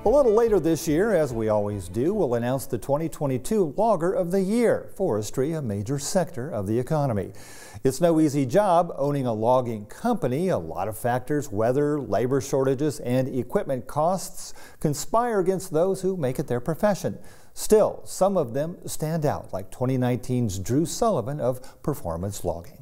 A little later this year, as we always do, we'll announce the 2022 Logger of the Year. Forestry, a major sector of the economy. It's no easy job owning a logging company. A lot of factors, weather, labor shortages, and equipment costs conspire against those who make it their profession. Still, some of them stand out, like 2019's Drew Sullivan of Performance Logging.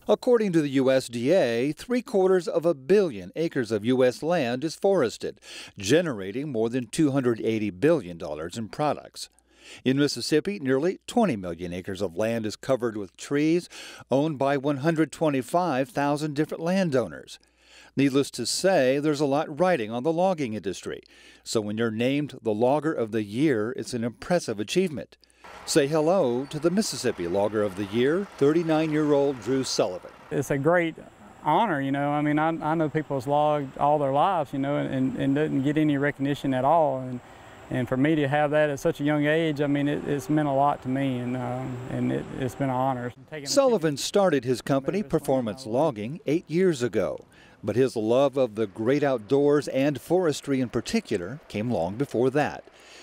According to the USDA, 750 million acres of U.S. land is forested, generating more than $280 billion in products. In Mississippi, nearly 20 million acres of land is covered with trees owned by 125,000 different landowners. Needless to say, there's a lot riding on the logging industry. So when you're named the Logger of the Year, it's an impressive achievement. Say hello to the Mississippi Logger of the Year, 39-year-old Drew Sullivan. It's a great honor, you know. I mean, I know people has logged all their lives, you know, and didn't get any recognition at all. And for me to have that at such a young age, I mean, it's meant a lot to me, and it's been an honor. Sullivan started his company, Performance Logging, 8 years ago. But his love of the great outdoors and forestry in particular came long before that.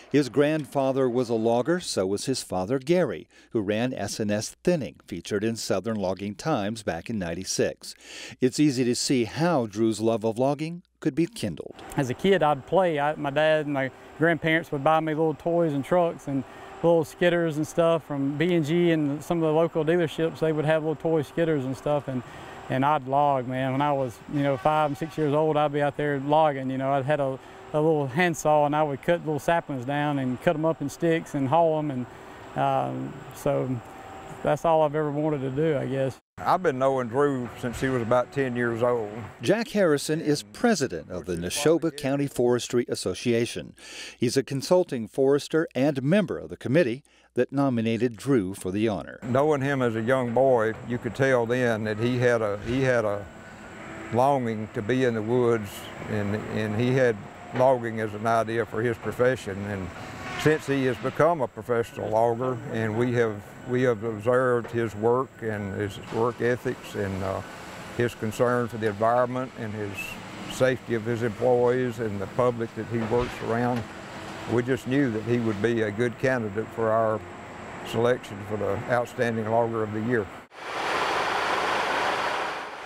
His grandfather was a logger, so was his father, Gary, who ran S&S Thinning, featured in Southern Logging Times back in '96. It's easy to see how Drew's love of logging could be kindled. As a kid, I'd play. My dad and my grandparents would buy me little toys and trucks and little skidders and stuff from B&G and some of the local dealerships. They would have little toy skidders and stuff, and I'd log, man. When I was, 5 and 6 years old, I'd be out there logging. I had a little handsaw, and I would cut little saplings down and cut them up in sticks and haul them, and so that's all I've ever wanted to do, I guess. I've been knowing Drew since he was about 10 years old. Jack Harrison is president of the Neshoba County Forestry Association. He's a consulting forester and member of the committee that nominated Drew for the honor. Knowing him as a young boy, you could tell then that he had a longing to be in the woods, and he had logging as an idea for his profession. And since he has become a professional logger, and we have observed his work and his work ethics and his concern for the environment and his safety of his employees and the public that he works around, we just knew that he would be a good candidate for our selection for the Outstanding Logger of the Year.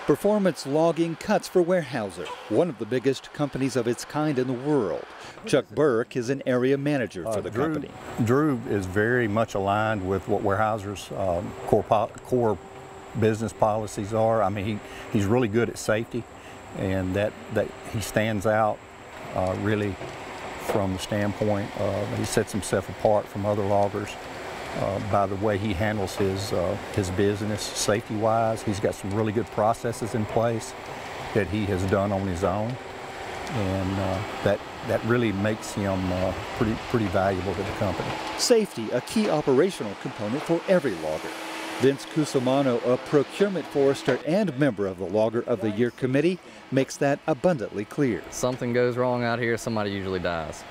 Performance Logging cuts for Weyerhaeuser, one of the biggest companies of its kind in the world. Chuck Burke is an area manager for the company. Drew is very much aligned with what Weyerhaeuser's core business policies are. I mean, he's really good at safety, and that he stands out really from the standpoint of he sets himself apart from other loggers by the way he handles his business safety-wise. He's got some really good processes in place that he has done on his own, and that really makes him pretty valuable to the company. Safety, a key operational component for every logger. Vince Cusimano, a procurement forester and member of the Logger of the Year committee, makes that abundantly clear. Something goes wrong out here, somebody usually dies.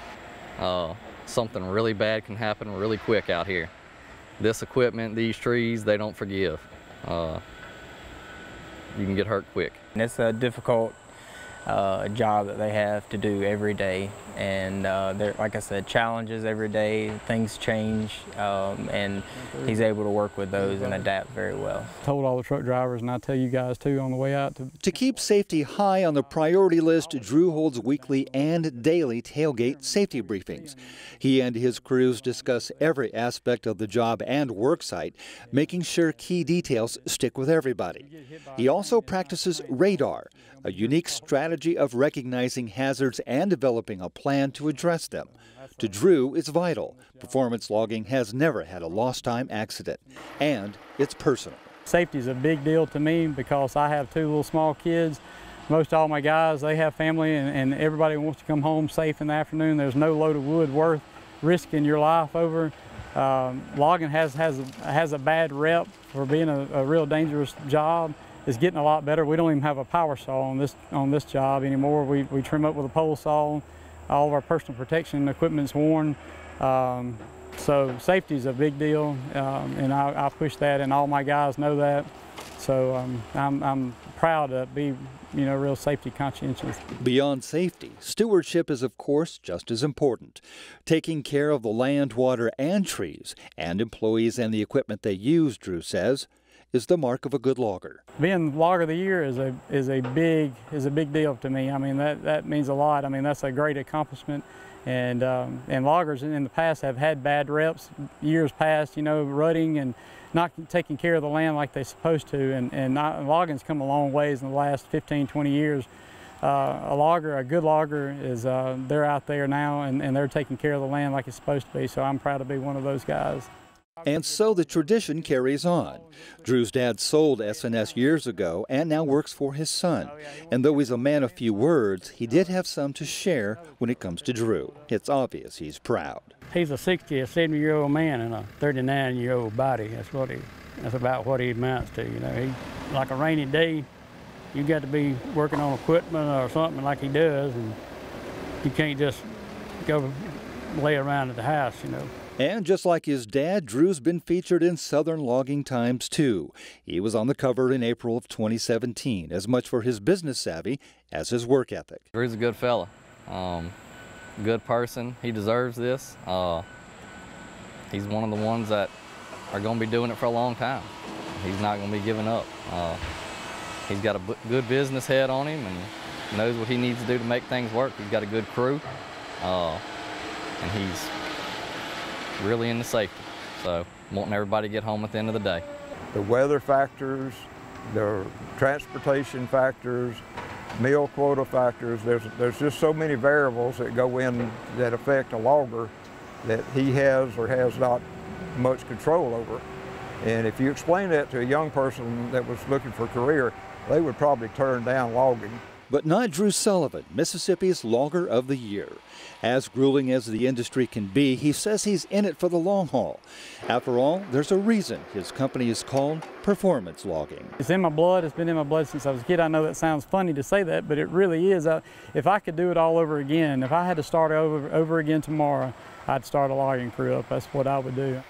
Something really bad can happen really quick out here. This equipment, these trees, they don't forgive. You can get hurt quick. It's a difficult job that they have to do every day, and like I said, challenges every day, things change, and he's able to work with those and adapt very well. I told all the truck drivers, and I tell you guys too on the way out. To keep safety high on the priority list, Drew holds weekly and daily tailgate safety briefings. He and his crews discuss every aspect of the job and work site, making sure key details stick with everybody. He also practices radar, a unique strategy of recognizing hazards and developing a plan to address them. To Drew, it's vital. Performance logging has never had a lost time accident, and it's personal. Safety is a big deal to me because I have 2 little small kids. Most all my guys, they have family, and everybody wants to come home safe in the afternoon. There's no load of wood worth risking your life over. Logging has a bad rep for being a real dangerous job. It's getting a lot better. We don't even have a power saw on this job anymore. We trim up with a pole saw. All of our personal protection equipment's worn. So safety is a big deal, and I push that, and all my guys know that. so I'm proud to be, you know, real safety conscientious. Beyond safety, stewardship is of course just as important. Taking care of the land, water, and trees, and employees and the equipment they use, Drew says, is the mark of a good logger. Being Logger of the Year is a big deal to me. I mean, that means a lot. I mean, that's a great accomplishment. And loggers in the past have had bad reps, years past, you know, rutting and not taking care of the land like they're supposed to. And logging's come a long ways in the last 15, 20 years. A good logger is, they're out there now and they're taking care of the land like it's supposed to be. So I'm proud to be one of those guys. And so the tradition carries on. Drew's dad sold S&S years ago and now works for his son. And though he's a man of few words, he did have some to share when it comes to Drew. It's obvious he's proud. He's a 60 or 70-year-old man in a 39-year-old body. That's about what he amounts to. You know, he, like a rainy day, you got to be working on equipment or something like he does, and you can't just go lay around at the house, you know. And just like his dad, Drew's been featured in Southern Logging Times too. He was on the cover in April of 2017, as much for his business savvy as his work ethic. Drew's a good fella, good person. He deserves this. He's one of the ones that are going to be doing it for a long time. He's not going to be giving up. He's got a good business head on him and knows what he needs to do to make things work. He's got a good crew, and he's really into safety, so wanting everybody to get home at the end of the day. The weather factors, the transportation factors, meal quota factors, there's just so many variables that go in that affect a logger that he has or has not much control over. And if you explain that to a young person that was looking for a career, they would probably turn down logging. But not Drew Sullivan, Mississippi's Logger of the Year. As grueling as the industry can be, he says he's in it for the long haul. After all, there's a reason his company is called Performance Logging. It's in my blood. It's been in my blood since I was a kid. I know that sounds funny to say that, but it really is. If I could do it all over again, if I had to start over again tomorrow, I'd start a logging crew up. That's what I would do.